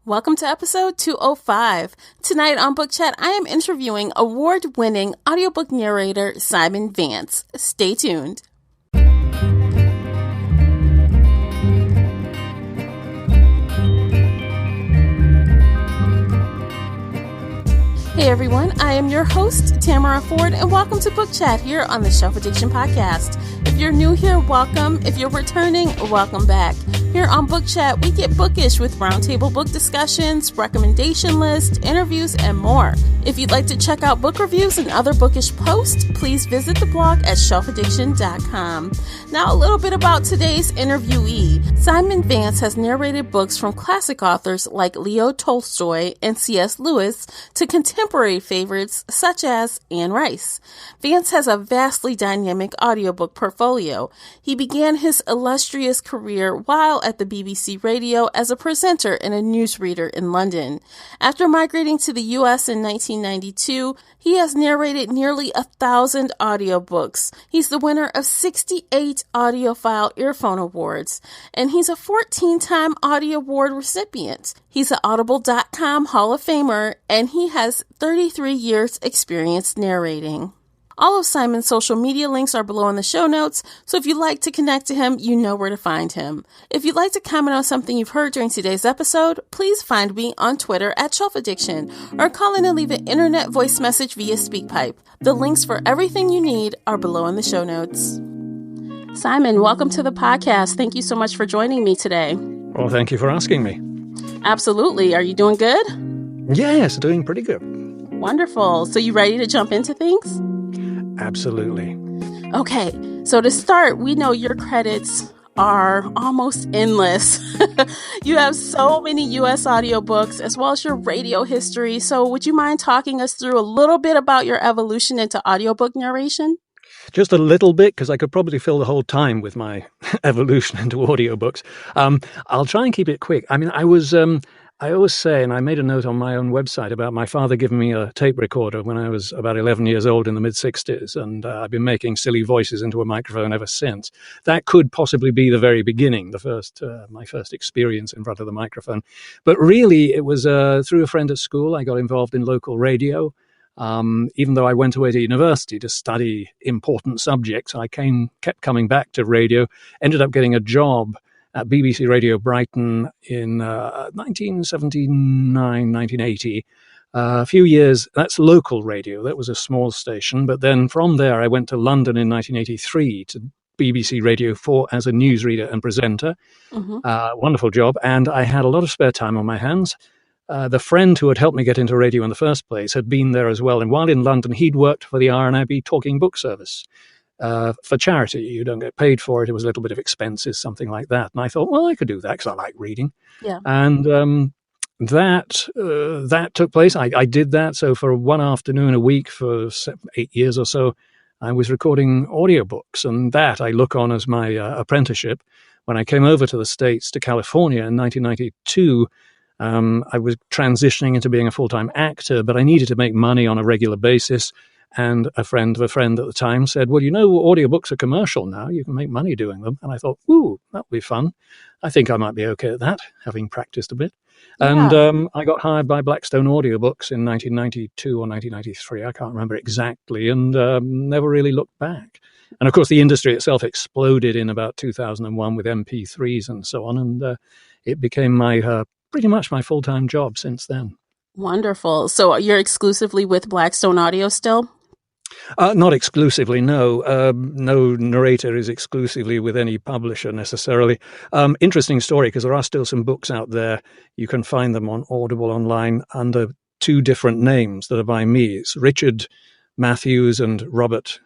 Welcome to episode 205. Tonight on Book Chat, I am interviewing award-winning audiobook narrator Simon Vance. Stay tuned. Hey everyone, I am your host, Tamara Ford, and welcome to Book Chat here on the Shelf Addiction Podcast. If you're new here, welcome. If you're returning, welcome back. Here on Book Chat, we get bookish with roundtable book discussions, recommendation lists, interviews, and more. If you'd like to check out book reviews and other bookish posts, please visit the blog at shelfaddiction.com. Now, a little bit about today's interviewee. Simon Vance has narrated books from classic authors like Leo Tolstoy and C.S. Lewis to contemporary favorites such as Anne Rice. Vance has a vastly dynamic audiobook portfolio. He began his illustrious career while at the BBC Radio as a presenter and a newsreader in London. After migrating to the US in 1992, he has narrated nearly 1,000 audiobooks. He's the winner of 68 Audiophile Earphone Awards, and he's a 14-time Audio Award recipient. He's an Audible.com Hall of Famer, and he has 33 years experience narrating. All of Simon's social media links are below in the show notes, so if you'd like to connect to him, you know where to find him. If you'd like to comment on something you've heard during today's episode, please find me on Twitter at Shelf Addiction, or call in and leave an internet voice message via SpeakPipe. The links for everything you need are below in the show notes. Simon, welcome to the podcast. Thank you so much for joining me today. Well, thank you for asking me. Absolutely. Are you doing good? Yes, doing pretty good. Wonderful. So you ready to jump into things? Absolutely. Okay, so to start, we know your credits are almost endless. You have so many U.S. audiobooks as well as your radio history. So would you mind talking us through a little bit about your evolution into audiobook narration? Just a little bit, because I could probably fill the whole time with my evolution into audiobooks. I'll try and keep it quick. I mean, I always say, and I made a note on my own website about my father giving me a tape recorder when I was about 11 years old in the mid-60s, and I've been making silly voices into a microphone ever since. That could possibly be the very beginning, my first experience in front of the microphone. But really, it was through a friend at school. I got involved in local radio. Even though I went away to university to study important subjects, I kept coming back to radio, ended up getting a job at BBC Radio Brighton in 1979, 1980. A few years, that's local radio. That was a small station. But then from there, I went to London in 1983 to BBC Radio 4 as a newsreader and presenter. Wonderful job. And I had a lot of spare time on my hands. The friend who had helped me get into radio in the first place had been there as well. And while in London, he'd worked for the RNIB Talking Book Service. For charity. You don't get paid for it. It was a little bit of expenses, something like that. And I thought, well, I could do that because I like reading. Yeah. And that took place. I did that. So for one afternoon a week for 8 years or so, I was recording audiobooks. And that I look on as my apprenticeship. When I came over to the States, to California in 1992, I was transitioning into being a full-time actor, but I needed to make money on a regular basis. And a friend of a friend at the time said, well, you know, audiobooks are commercial now. You can make money doing them. And I thought, ooh, that'll be fun. I think I might be okay at that, having practiced a bit. Yeah. And I got hired by Blackstone Audiobooks in 1992 or 1993. I can't remember exactly, and never really looked back. And of course, the industry itself exploded in about 2001 with MP3s and so on. And it became pretty much my full-time job since then. Wonderful. So you're exclusively with Blackstone Audio still? Not exclusively, no. No narrator is exclusively with any publisher necessarily. Interesting story, because there are still some books out there. You can find them on Audible online under two different names that are by me. It's Richard Matthews and Robert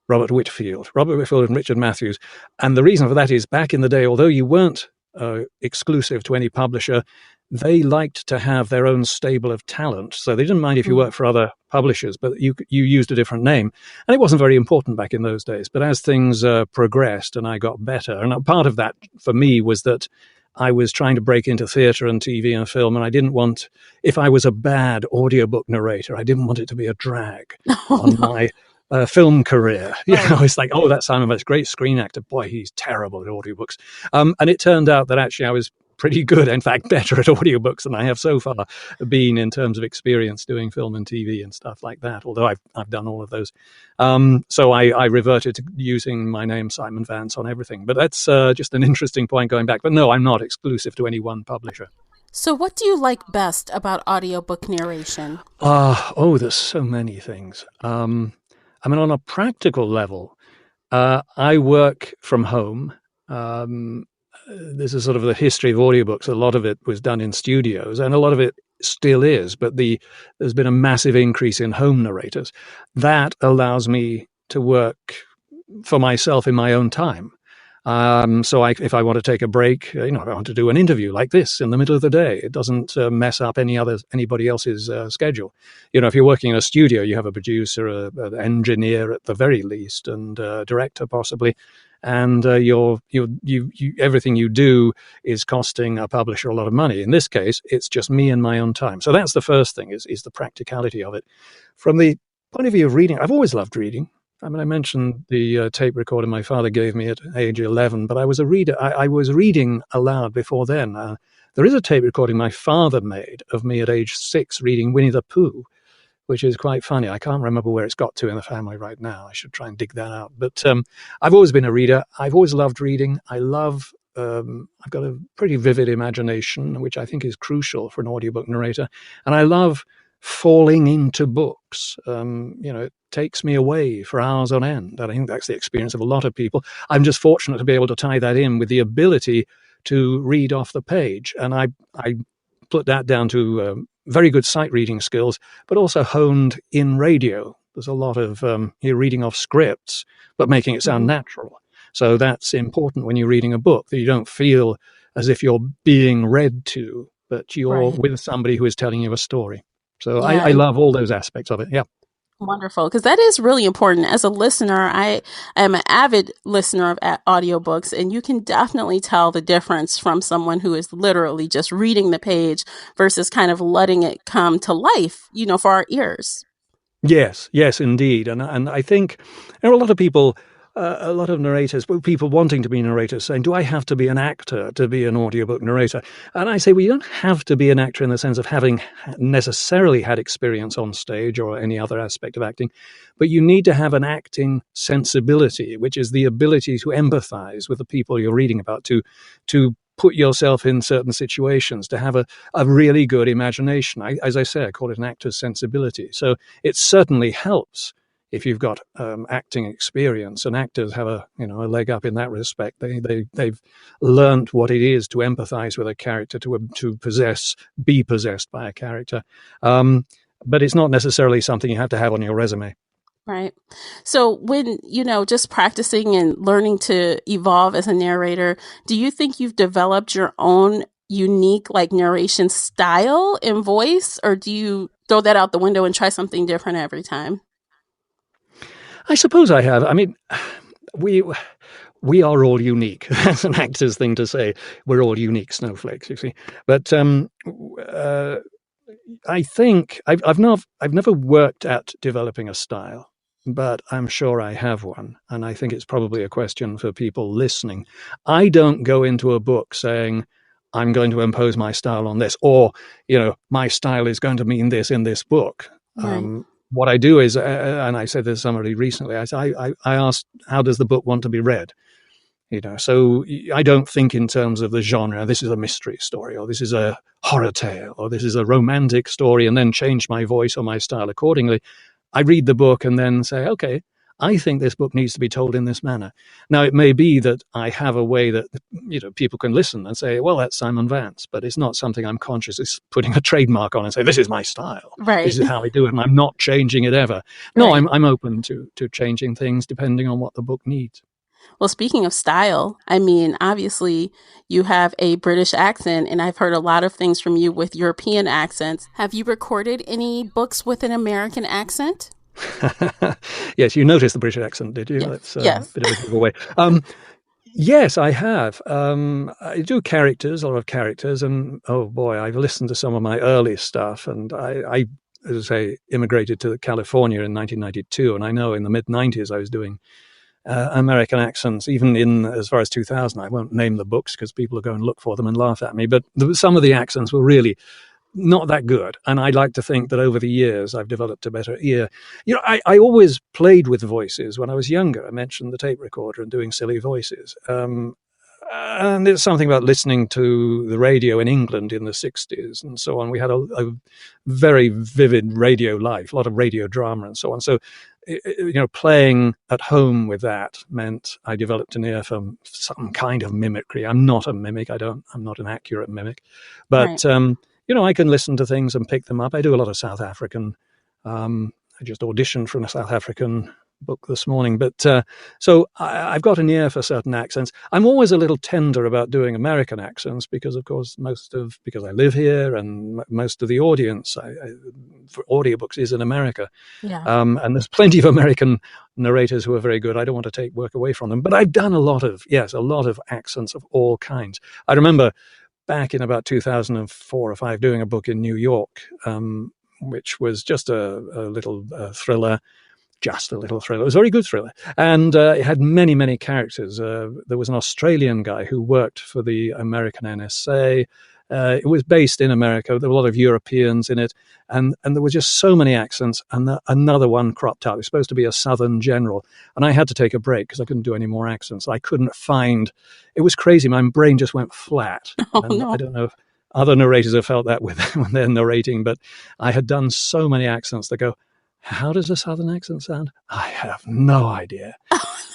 Whitfield. Robert Whitfield and Richard Matthews. And the reason for that is back in the day, although you weren't exclusive to any publisher, they liked to have their own stable of talent. So they didn't mind if you worked for other publishers, but you used a different name. And it wasn't very important back in those days. But as things progressed and I got better, and part of that for me was that I was trying to break into theatre and TV and film, and I didn't want, if I was a bad audiobook narrator, I didn't want it to be a drag on my film career. You know, it's like, oh, that's Simon Vance, great screen actor. Boy, he's terrible at audiobooks. And it turned out that actually I was pretty good, in fact, better at audiobooks than I have so far been in terms of experience doing film and TV and stuff like that, although I've done all of those. So I reverted to using my name, Simon Vance, on everything. But that's just an interesting point going back. But no, I'm not exclusive to any one publisher. So what do you like best about audiobook narration? There's so many things. I mean, on a practical level, I work from home. This is sort of the history of audiobooks. A lot of it was done in studios, and a lot of it still is, but there's been a massive increase in home narrators. That allows me to work for myself in my own time. So if I want to take a break, if I want to do an interview like this in the middle of the day, it doesn't mess up anybody else's schedule. If you're working in a studio, you have a producer, an engineer at the very least, and a director possibly, and everything you do is costing a publisher a lot of money. In this case, it's just me and my own time. So that's the first thing, is the practicality of it. From the point of view of reading, I've always loved reading. I mean, I mentioned the tape recorder my father gave me at age 11, but I was a reader. I was reading aloud before then. There is a tape recording my father made of me at age 6 reading Winnie the Pooh, which is quite funny. I can't remember where it's got to in the family right now. I should try and dig that out. But I've always been a reader. I've always loved reading. I've got a pretty vivid imagination, which I think is crucial for an audiobook narrator. And I love falling into books. It takes me away for hours on end. And I think that's the experience of a lot of people. I'm just fortunate to be able to tie that in with the ability to read off the page. And I put that down to very good sight reading skills, but also honed in radio. There's a lot of you're reading off scripts, but making it sound natural. So that's important when you're reading a book, that you don't feel as if you're being read to, but you're with somebody who is telling you a story. So I love all those aspects of it. Yeah. Wonderful, because that is really important. As a listener, I am an avid listener of audiobooks, and you can definitely tell the difference from someone who is literally just reading the page versus kind of letting it come to life, for our ears. Yes, indeed. And I think there are a lot of people, a lot of narrators, people wanting to be narrators, saying, do I have to be an actor to be an audiobook narrator? And I say, well, you don't have to be an actor in the sense of having necessarily had experience on stage or any other aspect of acting, but you need to have an acting sensibility, which is the ability to empathize with the people you're reading about, to put yourself in certain situations, to have a really good imagination. As I say, I call it an actor's sensibility. So it certainly helps if you've got acting experience, and actors have a leg up in that respect. They've learnt what it is to empathize with a character, to be possessed by a character. But it's not necessarily something you have to have on your resume. Right. So when, just practicing and learning to evolve as a narrator, do you think you've developed your own unique narration style and voice, or do you throw that out the window and try something different every time? I suppose I have. I mean, we are all unique. That's an actor's thing to say. We're all unique snowflakes, you see. But I think I've never worked at developing a style, but I'm sure I have one. And I think it's probably a question for people listening. I don't go into a book saying, I'm going to impose my style on this, or, my style is going to mean this in this book. Right. What I do is, and I said this to somebody recently, I asked, how does the book want to be read? So I don't think in terms of the genre, this is a mystery story, or this is a horror tale, or this is a romantic story, and then change my voice or my style accordingly. I read the book and then say, okay, I think this book needs to be told in this manner. Now, it may be that I have a way that, people can listen and say, well, that's Simon Vance, but it's not something I'm conscious is putting a trademark on and say, this is my style. Right. This is how I do it, and I'm not changing it ever. No, right. I'm open to changing things depending on what the book needs. Well, speaking of style, I mean, obviously you have a British accent, and I've heard a lot of things from you with European accents. Have you recorded any books with an American accent? Yes, you noticed the British accent, did you? Yes. That's a bit of a giveaway. Yes, I have. I do a lot of characters, and oh boy, I've listened to some of my early stuff, and I as I say, immigrated to California in 1992, and I know in the mid-90s I was doing American accents, even in as far as 2000. I won't name the books because people will go and look for them and laugh at me. But some of the accents were really not that good. And I like to think that over the years I've developed a better ear. I always played with voices when I was younger. I mentioned the tape recorder and doing silly voices. And it's something about listening to the radio in England in the 60s and so on. We had a very vivid radio life, a lot of radio drama and so on. So, playing at home with that meant I developed an ear for some kind of mimicry. I'm not a mimic. I'm not an accurate mimic. But, Right. I can listen to things and pick them up. I do a lot of South African. I just auditioned for a South African book this morning. But so I've got an ear for certain accents. I'm always a little tender about doing American accents because, of course, because I live here and most of the audience for audiobooks is in America. Yeah. And there's plenty of American narrators who are very good. I don't want to take work away from them. But I've done a lot of accents of all kinds. I remember back in about 2004 or 5 doing a book in New York, which was just a little thriller. Just a little thriller. It was a very good thriller. And it had many, many characters. There was an Australian guy who worked for the American NSA. It was based in America. There were a lot of Europeans in it. And there were just so many accents. And another one cropped up. It was supposed to be a Southern general. And I had to take a break because I couldn't do any more accents. I couldn't find... It was crazy. My brain just went flat. Oh, And no. I don't know if other narrators have felt that when they're narrating, but I had done so many accents that go, how does a Southern accent sound? I have no idea.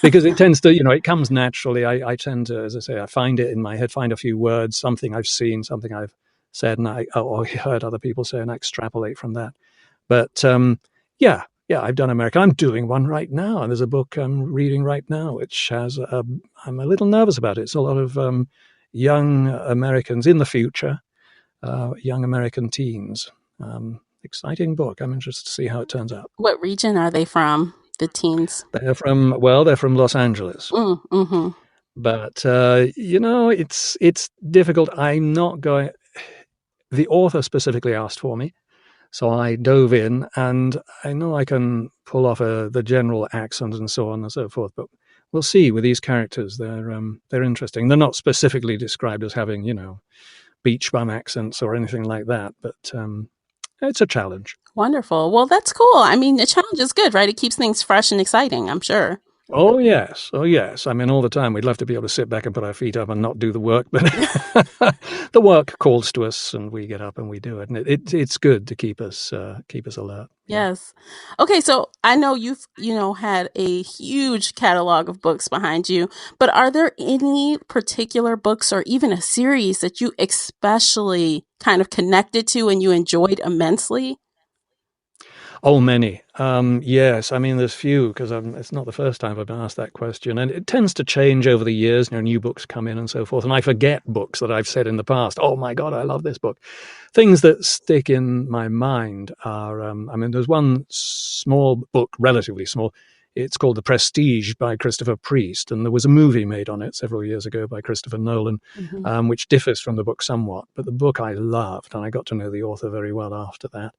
Because it tends to, it comes naturally. I tend to, as I say, I find it in my head, find a few words, something I've seen, something I've said, and or heard other people say, and I extrapolate from that. But yeah, I've done American. I'm doing one right now, and there's a book I'm reading right now, which has, I'm a little nervous about it. It's a lot of young Americans in the future, young American teens. Exciting book. I'm interested to see how it turns out. What region are they from, the teens? They're from Los Angeles. Mm-hmm. But, it's difficult. I'm not going... The author specifically asked for me, so I dove in, and I know I can pull off the general accent and so on and so forth, but we'll see with these characters. They're interesting. They're not specifically described as having, beach bum accents or anything like that, but... it's a challenge. Wonderful. Well, that's cool. I mean, the challenge is good, right? It keeps things fresh and exciting, I'm sure. Oh, yes. I mean, all the time we'd love to be able to sit back and put our feet up and not do the work, but the work calls to us and we get up and we do it. And it's good to keep us alert. Yeah. Yes. Okay, so I know you've, had a huge catalog of books behind you, but are there any particular books or even a series that you especially kind of connected to and you enjoyed immensely? Oh, many. Yes, I mean, there's few because it's not the first time I've been asked that question, and it tends to change over the years. New books come in and so forth, and I forget books that I've said in the past. Oh my God, I love this book. Things that stick in my mind are, there's one small book, relatively small. It's called The Prestige by Christopher Priest, and there was a movie made on it several years ago by Christopher Nolan, Mm-hmm. which differs from the book somewhat. But the book I loved, and I got to know the author very well after that.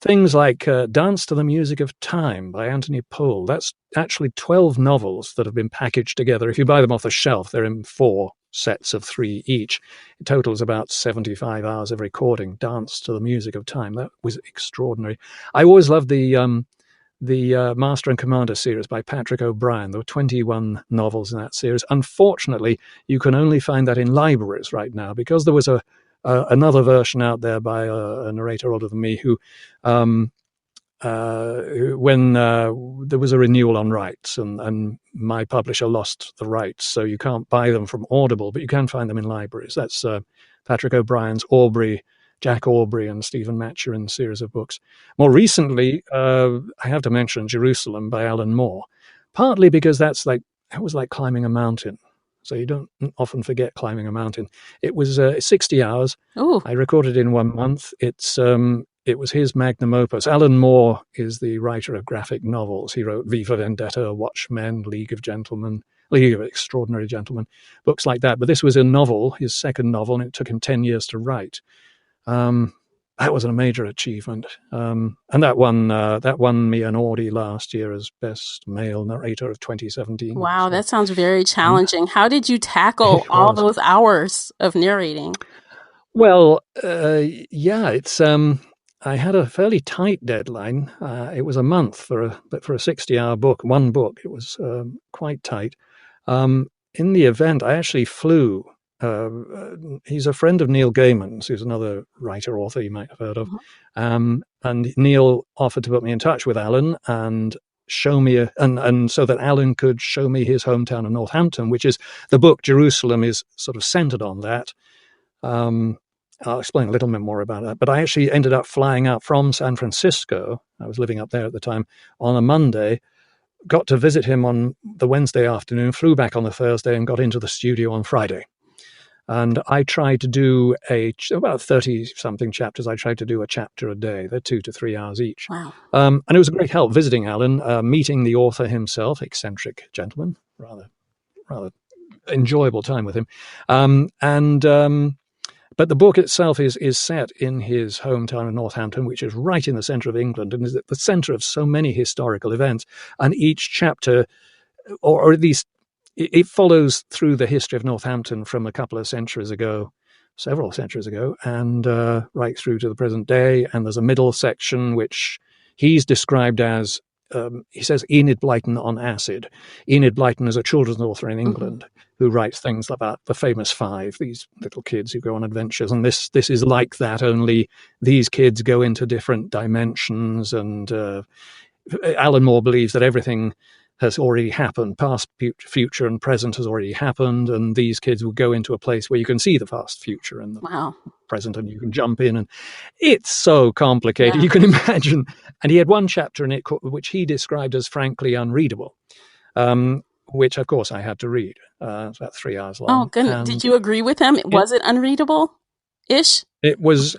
Things like Dance to the Music of Time by Anthony Pohl. That's actually 12 novels that have been packaged together. If you buy them off the shelf, they're in 4 sets of 3 each. It totals about 75 hours of recording. Dance to the Music of Time. That was extraordinary. I always loved the Master and Commander series by Patrick O'Brian. There were 21 novels in that series. Unfortunately, you can only find that in libraries right now because there was another version out there by a narrator older than me who when there was a renewal on rights and my publisher lost the rights, so you can't buy them from Audible, but you can find them in libraries. That's Patrick O'Brian's Jack Aubrey and Stephen Maturin series of books. More recently, I have to mention Jerusalem by Alan Moore, partly because it was like climbing a mountain. So you don't often forget climbing a mountain. It was 60 hours. Ooh. I recorded in 1 month. It was his magnum opus. Alan Moore is the writer of graphic novels. He wrote V for Vendetta, Watchmen, League of Extraordinary Gentlemen, books like that. But this was a novel, his second novel, and it took him 10 years to write. that was a major achievement. And that won me an Audie last year as Best Male Narrator of 2017. Wow, So, that sounds very challenging. How did you tackle it all was. those hours of narrating? Well, yeah, it's I had a fairly tight deadline. It was a month but for a 60-hour book, one book, it was quite tight. In the event, I actually flew. He's a friend of Neil Gaiman's, who's another writer author you might have heard of, and Neil offered to put me in touch with Alan and show me and so that Alan could show me his hometown of Northampton, which is the book Jerusalem is sort of centered on that. I'll explain a little bit more about that. But I actually ended up flying out from San Francisco. I was living up there at the time on a Monday, got to visit him on the Wednesday afternoon, flew back on the Thursday and got into the studio on Friday. And I tried to do about 30-something chapters. I tried to do a chapter a day. They're 2 to 3 hours each. Wow. And it was a great help visiting Alan, meeting the author himself, eccentric gentleman, rather enjoyable time with him. But the book itself is set in his hometown of Northampton, which is right in the centre of England and is at the centre of so many historical events. And each chapter, or at least it follows through the history of Northampton from a couple of centuries ago, several centuries ago, and right through to the present day. And there's a middle section which he's described as, he says, Enid Blyton on acid. Enid Blyton is a children's author in England who writes things about the famous five, these little kids who go on adventures. And this is like that, only these kids go into different dimensions. And Alan Moore believes that everything has already happened. Past, future, and present has already happened. And these kids will go into a place where you can see the past, future, and the present, and you can jump in. And it's so complicated, you can imagine. And he had one chapter in it which he described as frankly unreadable, which, of course, I had to read. It's about 3 hours long. Oh, goodness. And did you agree with him? Was it unreadable-ish? It was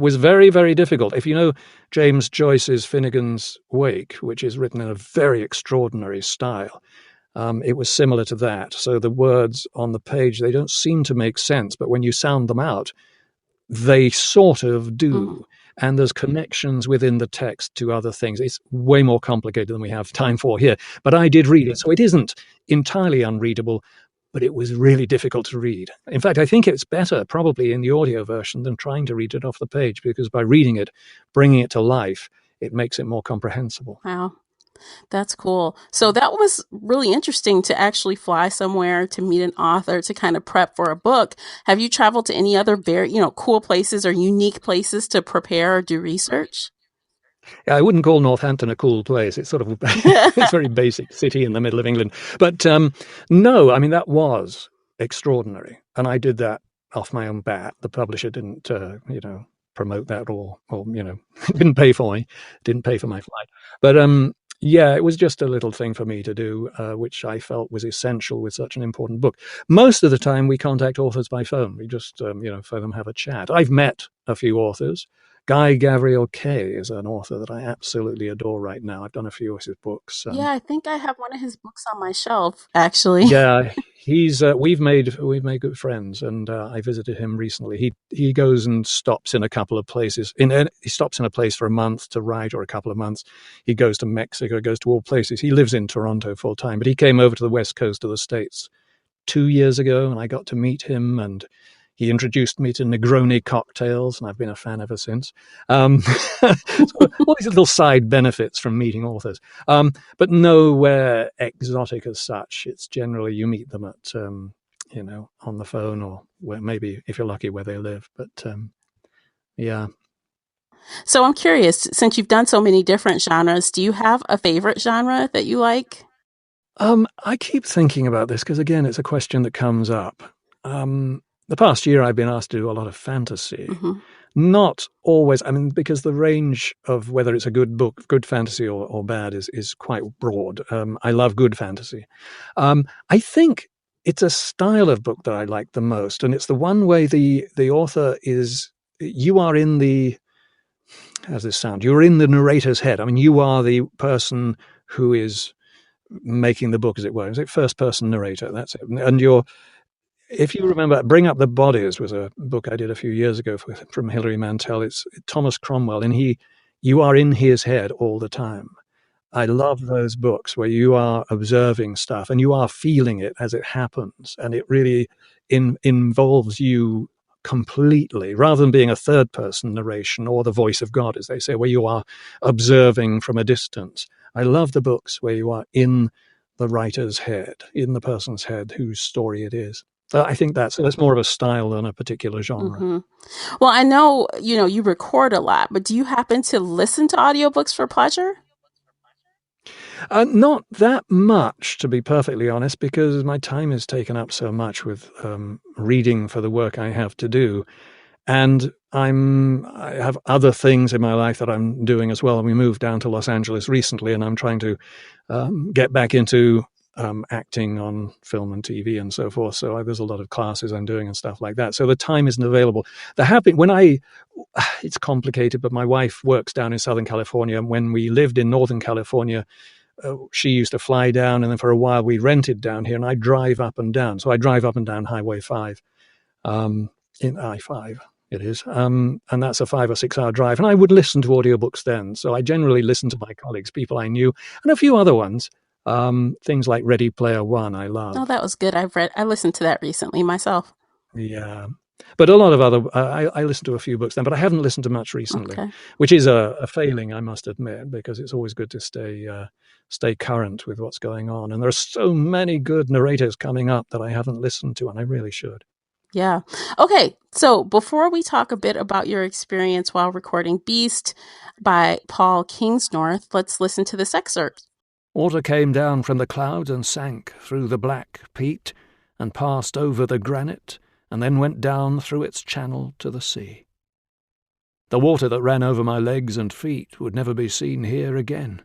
very, very difficult. If you know James Joyce's Finnegan's Wake, which is written in a very extraordinary style, it was similar to that. So the words on the page, they don't seem to make sense, but when you sound them out, they sort of do. And there's connections within the text to other things. It's way more complicated than we have time for here. But I did read it, so it isn't entirely unreadable, but it was really difficult to read. In fact, I think it's better probably in the audio version than trying to read it off the page, because by reading it, bringing it to life, it makes it more comprehensible. Wow. That's cool. So that was really interesting to actually fly somewhere to meet an author to kind of prep for a book. Have you traveled to any other very, cool places or unique places to prepare or do research? Yeah, I wouldn't call Northampton a cool place. It's sort of it's a very basic city in the middle of England. But no, I mean, that was extraordinary. And I did that off my own bat. The publisher didn't, promote that or didn't pay for me, didn't pay for my flight. But yeah, it was just a little thing for me to do, which I felt was essential with such an important book. Most of the time, we contact authors by phone. We just, phone them, have a chat. I've met a few authors. Guy Gavriel Kay is an author that I absolutely adore right now. I've done a few of his books. Yeah, I think I have one of his books on my shelf, actually. Yeah, he's we've made good friends, and I visited him recently. He goes and stops in a couple of places. He stops in a place for a month to write, or a couple of months. He goes to Mexico, goes to all places. He lives in Toronto full time, but he came over to the west coast of the States 2 years ago, and I got to meet him, and he introduced me to Negroni cocktails, and I've been a fan ever since. So all these little side benefits from meeting authors, but nowhere exotic as such. It's generally you meet them at, on the phone, or where maybe, if you're lucky, where they live. But yeah. So I'm curious, since you've done so many different genres, do you have a favorite genre that you like? I keep thinking about this because, again, it's a question that comes up. The past year, I've been asked to do a lot of fantasy. Not always, because the range of whether it's a good book, good fantasy or bad is quite broad. I love good fantasy. I think it's a style of book that I like the most, and it's the one way the author is, you are in the, how's this sound? You're in the narrator's head. You are the person who is making the book, as it were. Is it first person narrator? That's it. And if you remember, Bring Up the Bodies was a book I did a few years ago from Hilary Mantel. It's Thomas Cromwell, and you are in his head all the time. I love those books where you are observing stuff and you are feeling it as it happens, and it really involves you completely, rather than being a third person narration or the voice of God, as they say, where you are observing from a distance. I love the books where you are in the writer's head, in the person's head whose story it is. I think that's more of a style than a particular genre. Mm-hmm. Well, I know, you record a lot, but do you happen to listen to audiobooks for pleasure? Not that much, to be perfectly honest, because my time is taken up so much with reading for the work I have to do. And I have other things in my life that I'm doing as well. And we moved down to Los Angeles recently, and I'm trying to get back into acting on film and TV and so forth. So there's a lot of classes I'm doing and stuff like that. So the time isn't available. It's complicated, but my wife works down in Southern California. And when we lived in Northern California, she used to fly down, and then for a while we rented down here, and I drive up and down. So I drive up and down Highway 5, in I-5 it is, and that's a 5 or 6 hour drive. And I would listen to audiobooks then. So I generally listen to my colleagues, people I knew, and a few other ones. Things like Ready Player One, I love. Oh, that was good. I listened to that recently myself. Yeah. But a lot of other, I listened to a few books then, but I haven't listened to much recently, Okay. which is a failing, I must admit, because it's always good to stay current with what's going on. And there are so many good narrators coming up that I haven't listened to, and I really should. Yeah. Okay. So before we talk a bit about your experience while recording Beast by Paul Kingsnorth, let's listen to this excerpt. Water came down from the clouds and sank through the black peat and passed over the granite and then went down through its channel to the sea. The water that ran over my legs and feet would never be seen here again,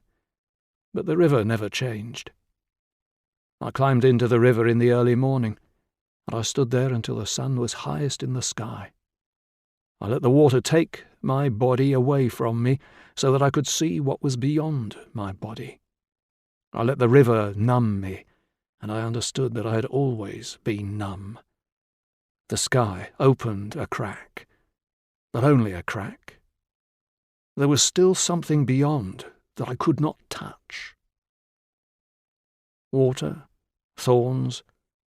but the river never changed. I climbed into the river in the early morning, and I stood there until the sun was highest in the sky. I let the water take my body away from me so that I could see what was beyond my body. I let the river numb me, and I understood that I had always been numb. The sky opened a crack, but only a crack. There was still something beyond that I could not touch. Water, thorns,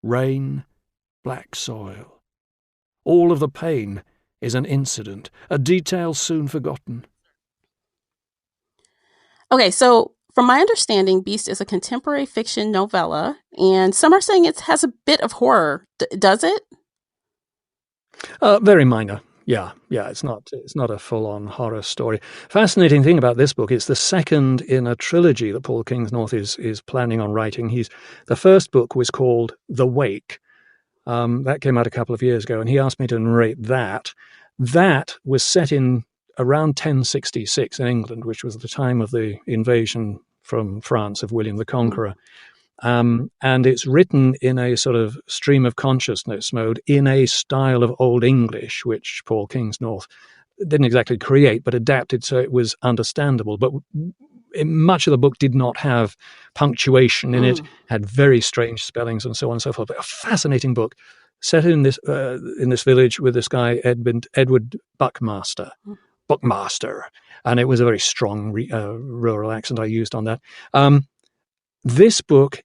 rain, black soil. All of the pain is an incident, a detail soon forgotten. Okay, so from my understanding, Beast is a contemporary fiction novella, and some are saying it has a bit of horror. Does it? Very minor. Yeah. It's not a full-on horror story. Fascinating thing about this book, it's the second in a trilogy that Paul Kingsnorth is planning on writing. The first book was called The Wake. That came out a couple of years ago, and he asked me to narrate that. That was set in around 1066 in England, which was the time of the invasion from France of William the Conqueror. And it's written in a sort of stream of consciousness mode in a style of Old English, which Paul Kingsnorth didn't exactly create, but adapted so it was understandable. But much of the book did not have punctuation in it, had very strange spellings and so on and so forth. But a fascinating book set in this village with this guy, Edward Buckmaster, and it was a very strong rural accent I used on that. This book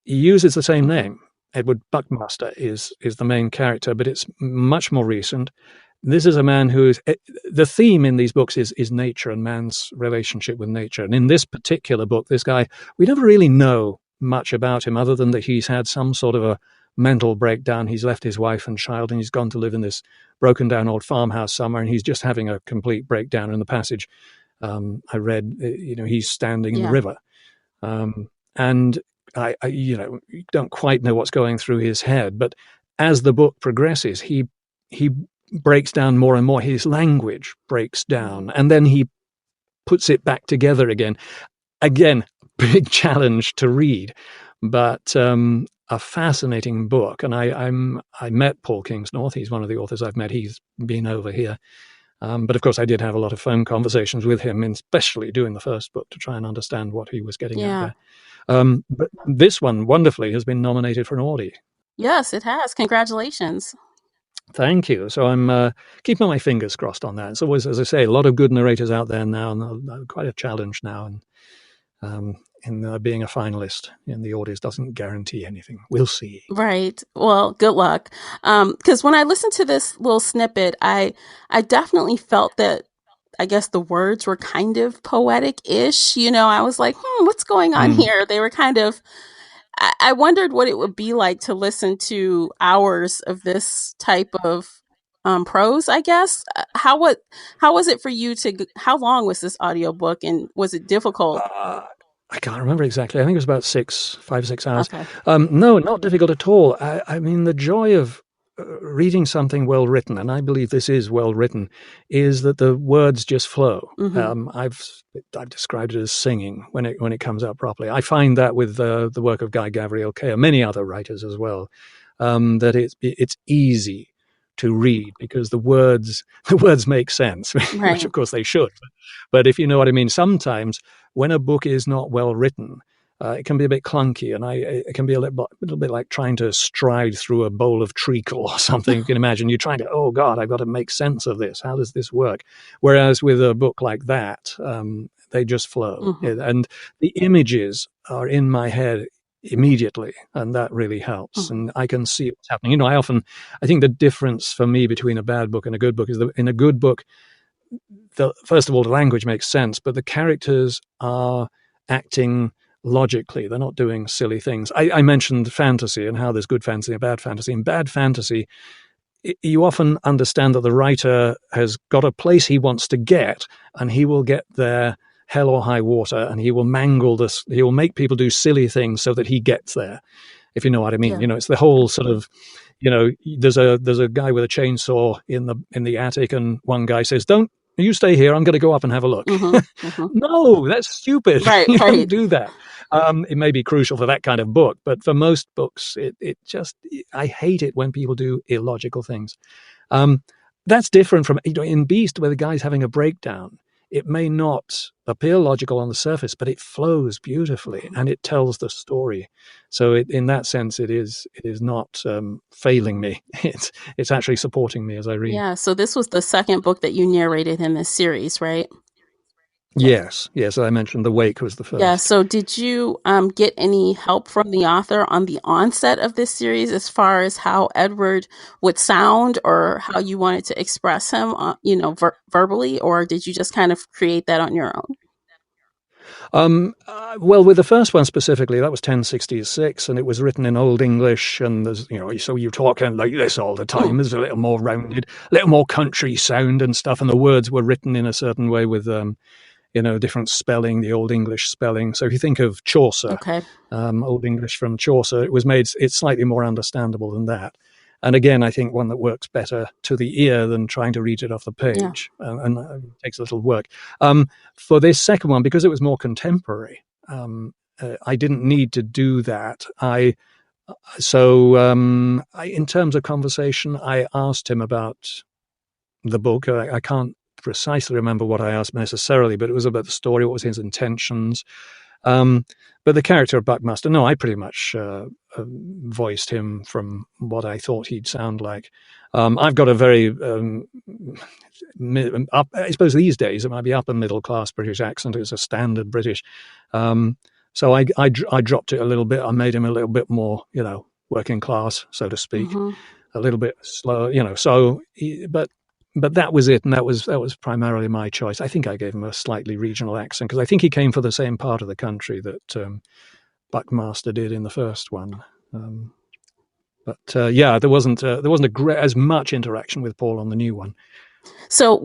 uses the same name. Edward Buckmaster is the main character, but it's much more recent. This is a man who is... The theme in these books is nature and man's relationship with nature. And in this particular book, this guy, we never really know much about him other than that he's had some sort of a mental breakdown. He's left his wife and child, and he's gone to live in this broken down old farmhouse somewhere, and he's just having a complete breakdown. In the passage I read, he's standing in the river. And I don't quite know what's going through his head, but as the book progresses, he breaks down more and more. His language breaks down, and then he puts it back together again. Again, big challenge to read, but a fascinating book. And I met Paul Kingsnorth. He's one of the authors I've met. He's been over here. But of course, I did have a lot of phone conversations with him, especially doing the first book, to try and understand what he was getting at there. But this one, wonderfully, has been nominated for an Audie. Yes, it has. Congratulations. Thank you. So I'm keeping my fingers crossed on that. It's always, as I say, a lot of good narrators out there now, and quite a challenge now. And in being a finalist in the audience doesn't guarantee anything. We'll see. Right. Well, good luck. Because when I listened to this little snippet, I definitely felt that I guess the words were kind of poetic-ish. I was like, what's going on Mm. here? They were kind of. I wondered what it would be like to listen to hours of this type of prose. I guess. How was it for you to? How long was this audiobook, and was it difficult? I can't remember exactly. I think it was about 5, 6 hours. Okay. No, not difficult at all. I mean, the joy of reading something well written, and I believe this is well written, is that the words just flow. Mm-hmm. I've described it as singing when it comes out properly. I find that with the work of Guy Gavriel Kay and many other writers as well, that it's easy to read because the words make sense, which Right. of course they should. But if you know what I mean, sometimes when a book is not well written, it can be a bit clunky, and it can be a little bit like trying to stride through a bowl of treacle or something. You can imagine you're trying to, oh God, I've got to make sense of this. How does this work? Whereas with a book like that, they just flow, Mm-hmm. and the images are in my head immediately, and that really helps. Mm-hmm. And I can see what's happening. I think the difference for me between a bad book and a good book is that in a good book, first of all, the language makes sense, but the characters are acting logically. They're not doing silly things. I mentioned fantasy and how there's good fantasy and bad fantasy. In bad fantasy, you often understand that the writer has got a place he wants to get, and he will get there hell or high water, and he will mangle this. He will make people do silly things so that he gets there. If you know what I mean, Yeah. it's the whole sort of, there's a guy with a chainsaw in the attic, and one guy says, "Don't you stay here? I'm going to go up and have a look." Mm-hmm. Mm-hmm. No, that's stupid. Right. You don't Right. do that. It may be crucial for that kind of book, but for most books, it just, I hate it when people do illogical things. Um, that's different from, in Beast, where the guy's having a breakdown. It may not appear logical on the surface, but it flows beautifully and it tells the story. So in that sense, it is not failing me. It's actually supporting me as I read. Yeah. So this was the second book that you narrated in this series, right? Yes. As I mentioned, The Wake was the Yeah. first. So did you get any help from the author on the onset of this series as far as how Edward would sound or how you wanted to express him, verbally, or did you just kind of create that on your own? Well, with the first one specifically, that was 1066, and it was written in Old English, and there's, so you're talking like this all the Hmm. time. There's a little more rounded, a little more country sound and stuff, and the words were written in a certain way with, different spelling, the Old English spelling. So if you think of Chaucer, Okay. Old English from Chaucer, it's slightly more understandable than that. And again, I think one that works better to the ear than trying to read it off the Yeah. page, and takes a little work. For this second one, because it was more contemporary, I didn't need to do that. In terms of conversation, I asked him about the book. I can't precisely remember what I asked necessarily, but it was about the story, what was his intentions. But the character of Buckmaster, no, I pretty much voiced him from what I thought he'd sound like. I've got a very, I suppose these days it might be upper middle class British accent. It's a standard British. So I dropped it a little bit. I made him a little bit more, working class, so to speak, Mm-hmm. a little bit slower, So, but that was it, and that was primarily my choice. I think I gave him a slightly regional accent because I think he came from the same part of the country that Buckmaster did in the first one. There wasn't as much interaction with Paul on the new one. So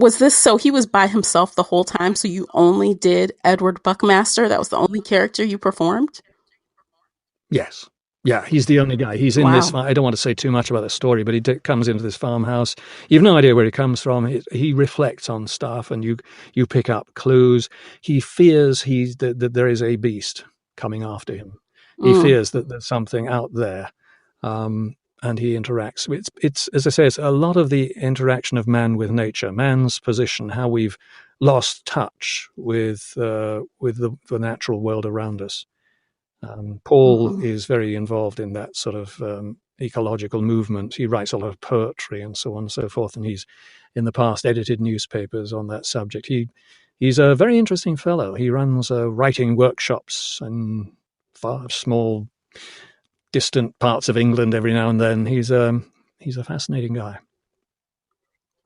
he was by himself the whole time? So you only did Edward Buckmaster? That was the only character you performed? Yes. Yeah, he's the only guy. He's in this. Wow. I don't want to say too much about the story, but he comes into this farmhouse. You have no idea where he comes from. He reflects on stuff, and you pick up clues. He fears that there is a beast coming after him. He Mm. fears that there's something out there, and he interacts. It's as I say, it's a lot of the interaction of man with nature, man's position, how we've lost touch with the natural world around us. Paul Mm-hmm. is very involved in that sort of ecological movement. He writes a lot of poetry and so on and so forth, and he's in the past edited newspapers on that subject. He's a very interesting fellow. He runs writing workshops in far small, distant parts of England every now and then. He's a fascinating guy.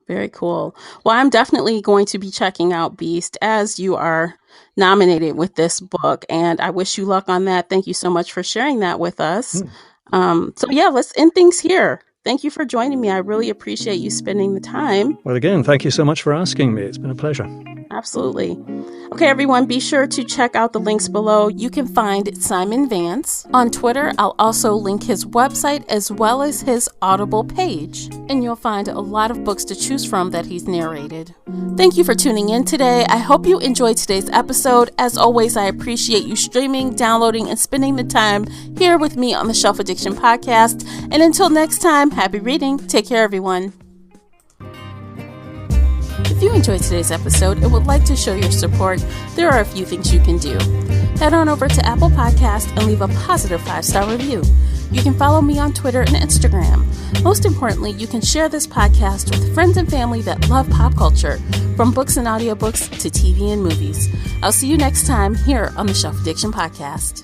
Very cool. Well, I'm definitely going to be checking out Beast as you are nominated with this book, and I wish you luck on that. Thank you so much for sharing that with us. So yeah, let's end things here. Thank you for joining me. I really appreciate you spending the time. Well, again, thank you so much for asking me. It's been a pleasure. Absolutely. Okay, everyone, be sure to check out the links below. You can find Simon Vance on Twitter. I'll also link his website as well as his Audible page. And you'll find a lot of books to choose from that he's narrated. Thank you for tuning in today. I hope you enjoyed today's episode. As always, I appreciate you streaming, downloading, and spending the time here with me on the Shelf Addiction Podcast. And until next time, happy reading. Take care, everyone. If you enjoyed today's episode and would like to show your support, there are a few things you can do. Head on over to Apple Podcasts and leave a positive 5-star review. You can follow me on Twitter and Instagram. Most importantly, you can share this podcast with friends and family that love pop culture, from books and audiobooks to TV and movies. I'll see you next time here on the Shelf Addiction Podcast.